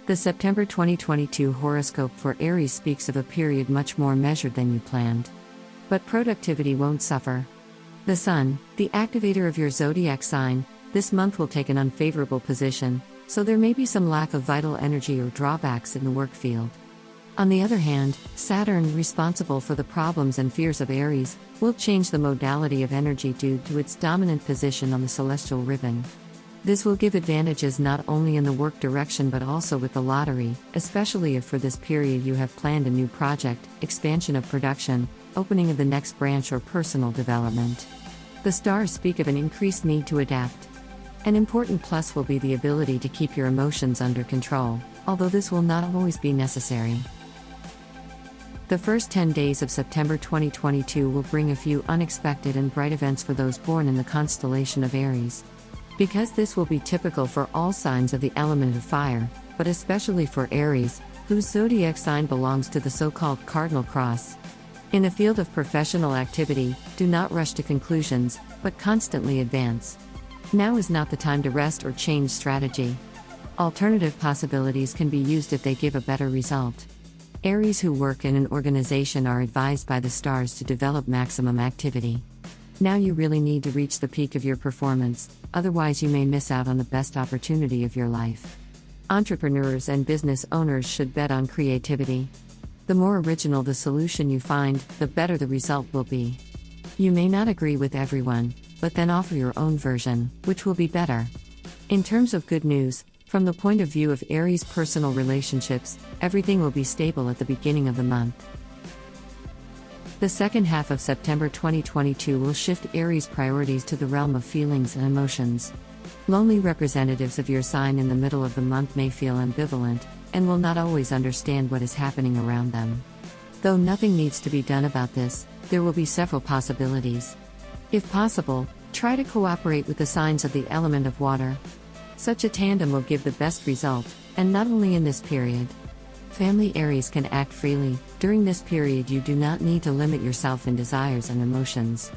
The September 2022 horoscope for Aries speaks of a period much more measured than you planned. But productivity won't suffer. The Sun, the activator of your zodiac sign, this month will take an unfavorable position, so there may be some lack of vital energy or drawbacks in the work field. On the other hand, Saturn, responsible for the problems and fears of Aries, will change the modality of energy due to its dominant position on the celestial ribbon. This will give advantages not only in the work direction but also with the lottery, especially if for this period you have planned a new project, expansion of production, opening of the next branch or personal development. The stars speak of an increased need to adapt. An important plus will be the ability to keep your emotions under control, although this will not always be necessary. The first 10 days of September 2022 will bring a few unexpected and bright events for those born in the constellation of Aries. Because this will be typical for all signs of the element of fire, but especially for Aries, whose zodiac sign belongs to the so-called cardinal cross. In the field of professional activity, do not rush to conclusions, but constantly advance. Now is not the time to rest or change strategy. Alternative possibilities can be used if they give a better result. Aries who work in an organization are advised by the stars to develop maximum activity. Now you really need to reach the peak of your performance, otherwise you may miss out on the best opportunity of your life. Entrepreneurs and business owners should bet on creativity. The more original the solution you find, the better the result will be. You may not agree with everyone, but then offer your own version, which will be better. In terms of good news, from the point of view of Aries' personal relationships, everything will be stable at the beginning of the month. The second half of September 2022 will shift Aries' priorities to the realm of feelings and emotions. Lonely representatives of your sign in the middle of the month may feel ambivalent, and will not always understand what is happening around them. Though nothing needs to be done about this, there will be several possibilities. If possible, try to cooperate with the signs of the element of water. Such a tandem will give the best result, and not only in this period. Family Aries can act freely. During this period you do not need to limit yourself in desires and emotions.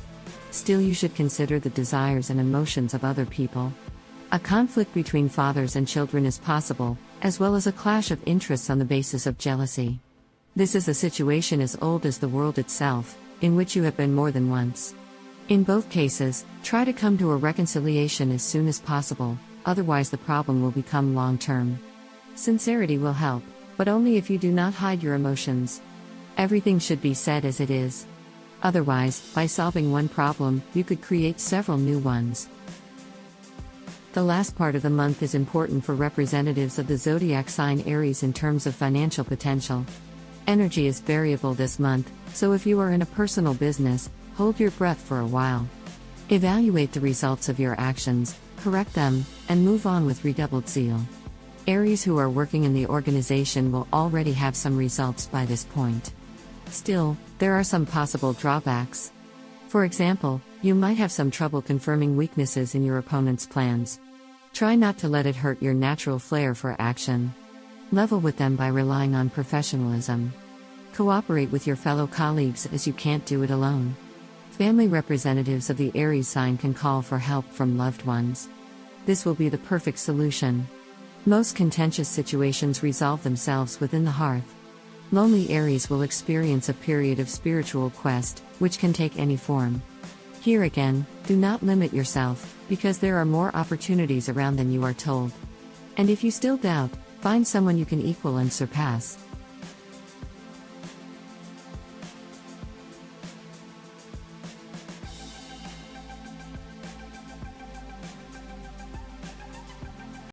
Still you should consider the desires and emotions of other people. A conflict between fathers and children is possible, as well as a clash of interests on the basis of jealousy. This is a situation as old as the world itself, in which you have been more than once. In both cases, try to come to a reconciliation as soon as possible, otherwise the problem will become long-term. Sincerity will help, but only if you do not hide your emotions. Everything should be said as it is. Otherwise, by solving one problem, you could create several new ones. The last part of the month is important for representatives of the zodiac sign Aries in terms of financial potential. Energy is variable this month, so if you are in a personal business, hold your breath for a while. Evaluate the results of your actions, correct them, and move on with redoubled zeal. Aries who are working in the organization will already have some results by this point. Still, there are some possible drawbacks. For example, you might have some trouble confirming weaknesses in your opponent's plans. Try not to let it hurt your natural flair for action. Level with them by relying on professionalism. Cooperate with your fellow colleagues as you can't do it alone. Family representatives of the Aries sign can call for help from loved ones. This will be the perfect solution. Most contentious situations resolve themselves within the hearth. Lonely Aries will experience a period of spiritual quest, which can take any form. Here again, do not limit yourself, because there are more opportunities around than you are told. And if you still doubt, find someone you can equal and surpass.